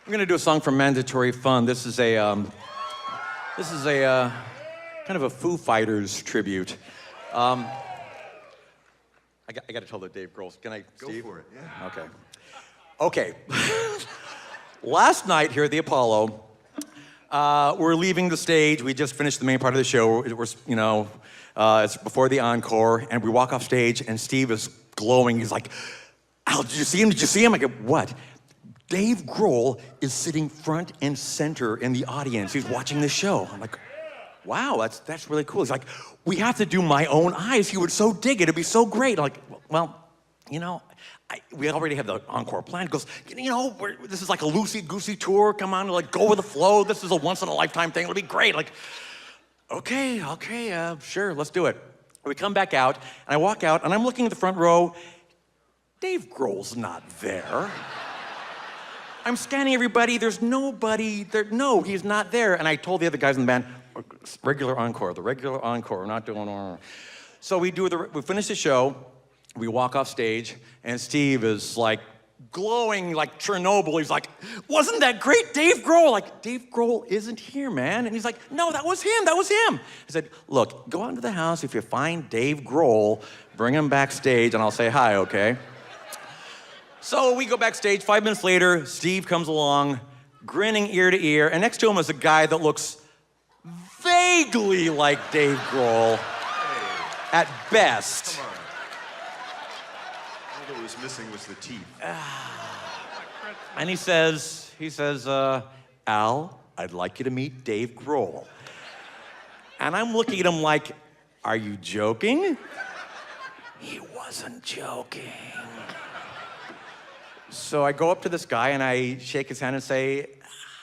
I'm gonna do a song from Mandatory Fun. This is a kind of a Foo Fighters tribute. I got to tell the Dave Grohl. Can I, Steve? Go for it, yeah. Okay. Last night here at the Apollo, we're leaving the stage. We just finished the main part of the show. It's before the encore, and we walk off stage, and Steve is glowing. He's like, Al, did you see him? Did you see him? I go, what? Dave Grohl is sitting front and center in the audience. He's watching the show. I'm like, wow, that's really cool. He's like, we have to do My Own Eyes. He would so dig it. It'd be so great. I'm like, well, we already have the encore planned. He goes, this is like a loosey-goosey tour. Come on, go with the flow. This is a once-in-a-lifetime thing. It'll be great. Okay, sure, let's do it. We come back out, and I walk out, and I'm looking at the front row. Dave Grohl's not there. I'm scanning everybody. There's nobody there. No, he's not there. And I told the other guys in the band, the regular encore, we're not doing. So we finish the show, we walk off stage, and Steve is like glowing like Chernobyl. He's like, wasn't that great, Dave Grohl? Like, Dave Grohl isn't here, man. And he's like, no, that was him. I said, look, go out into the house. If you find Dave Grohl, bring him backstage, and I'll say hi, okay? So we go backstage. 5 minutes later, Steve comes along, grinning ear to ear, and next to him is a guy that looks vaguely like Dave Grohl, at best. Come on. All that was missing was the teeth. And he says, Al, I'd like you to meet Dave Grohl. And I'm looking at him like, are you joking? He wasn't joking. So I go up to this guy and I shake his hand and say,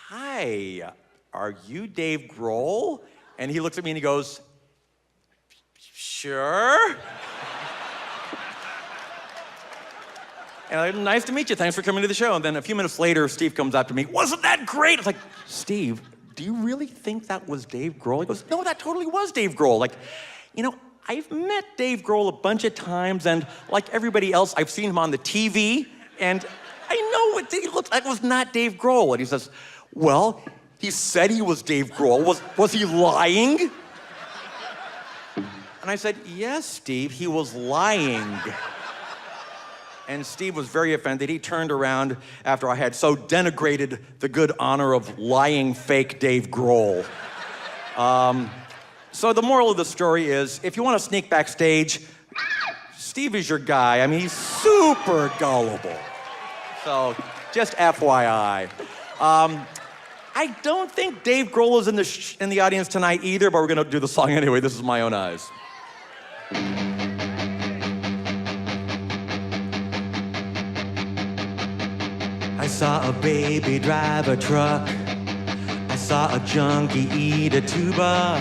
hi, are you Dave Grohl? And he looks at me and he goes, sure. And I'm like, nice to meet you, thanks for coming to the show. And then a few minutes later, Steve comes up to me, wasn't that great? I was like, Steve, do you really think that was Dave Grohl? He goes, no, that totally was Dave Grohl. Like, I've met Dave Grohl a bunch of times, and like everybody else, I've seen him on the TV, and I know what he looked like. It was not Dave Grohl. And he says, well, he said he was Dave Grohl. Was he lying? And I said, yes, Steve, he was lying. And Steve was very offended. He turned around after I had so denigrated the good honor of lying fake Dave Grohl. So the moral of the story is, if you want to sneak backstage, Steve is your guy. I mean, he's super gullible. So, just FYI. I don't think Dave Grohl is in the audience tonight either, but we're gonna do the song anyway. This is My Own Eyes. I saw a baby drive a truck. I saw a junkie eat a tuba.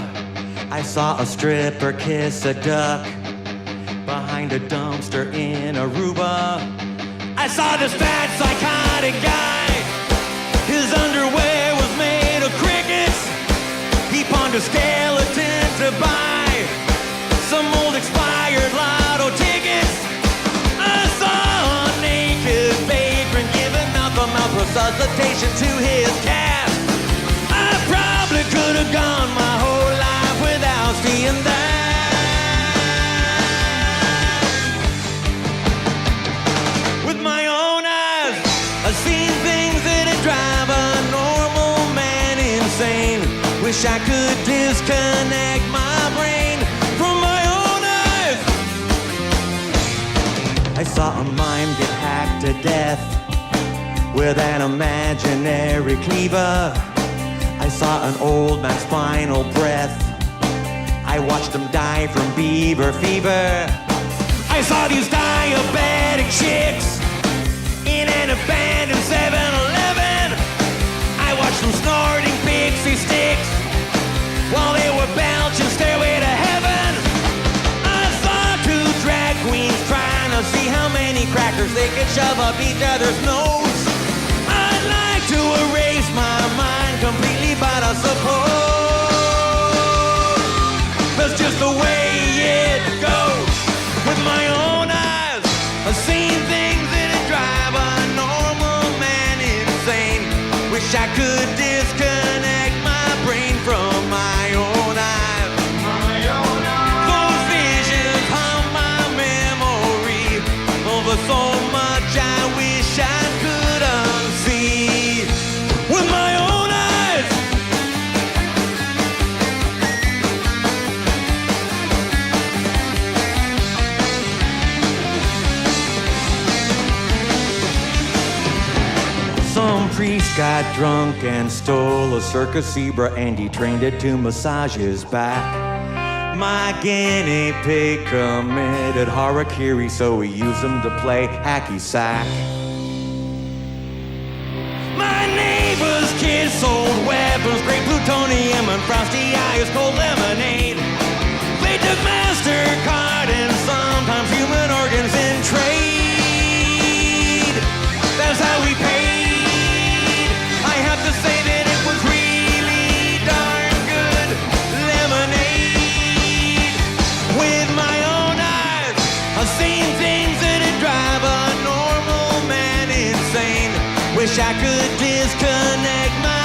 I saw a stripper kiss a duck behind a dumpster in Aruba. I saw this fat psychotic guy. His underwear was made of crickets. He pawned a skeleton to buy some old expired lotto tickets. I saw a naked patron giving mouth-to-mouth resuscitation to his cat. I probably could have gone my whole life without seeing that. With my own eyes, I've seen things that'd drive a normal man insane. Wish I could disconnect my brain from my own eyes. I saw a mime get hacked to death with an imaginary cleaver. I saw an old man's final breath. I watched him die from beaver fever. I saw these diabetic chicks in an abandoned 7-Eleven. I watched them snorting pixie sticks while they were belching Stairway to Heaven. I saw two drag queens trying to see how many crackers they could shove up each other's nose. I'd like to erase my mind completely, but I suppose that's just the way it goes. With my own eyes, I've seen things that drive a normal man insane. Wish I could disconnect my brain from my own eyes. Those visions haunt my memory. Over so much I wish I could unsee with my own eyes. Some priest got drunk and stole a circus zebra, and he trained it to massage his back. My guinea pig committed harakiri, so we used him to play hacky sack. My neighbor's kids sold weapons, great plutonium and frosty ice cold lemonade. They took MasterCard and sometimes human organs in trade. That's how we paid. I have to say that it was really darn good lemonade. With my own eyes, I've seen things that'd drive a normal man insane. Wish I could disconnect my